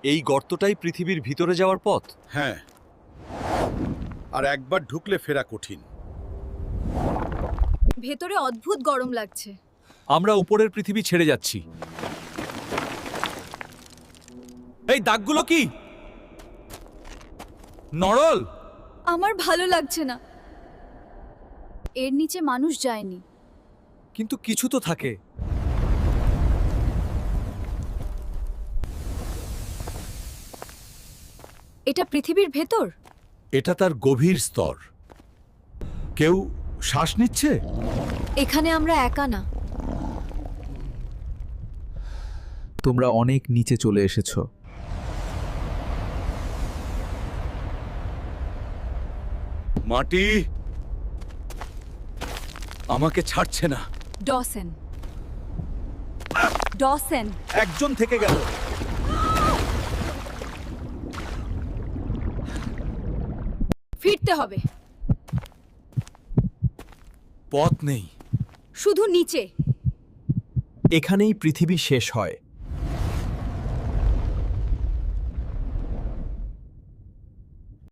এই গর্তটাই পৃথিবীর ভিতরে যাওয়ার পথ। হ্যাঁ, আর একবার ঢুকলে ফেরা কঠিন। ভেতরে অদ্ভুত গরম লাগছে। আমরা উপরের পৃথিবী ছেড়ে যাচ্ছি। এই দাগগুলো কি নরল? আমার ভালো লাগছে না। এর নিচে মানুষ যায়নি। কিন্তু কিছু তো থাকে। এটা পৃথিবীর ভেতর। এটা তার গভীর স্তর। কেউ শ্বাস নিচ্ছে। এখানে আমরা একা না। তোমরা অনেক নিচে চলে এসেছো। মাটি আমাকে ছাড়ছে না। ডসেন, ডসেন, একজন থেকে গেল। ফিরতে হবে। পথ নেই। শুধু নিচে। এখানেই পৃথিবী শেষ হয়।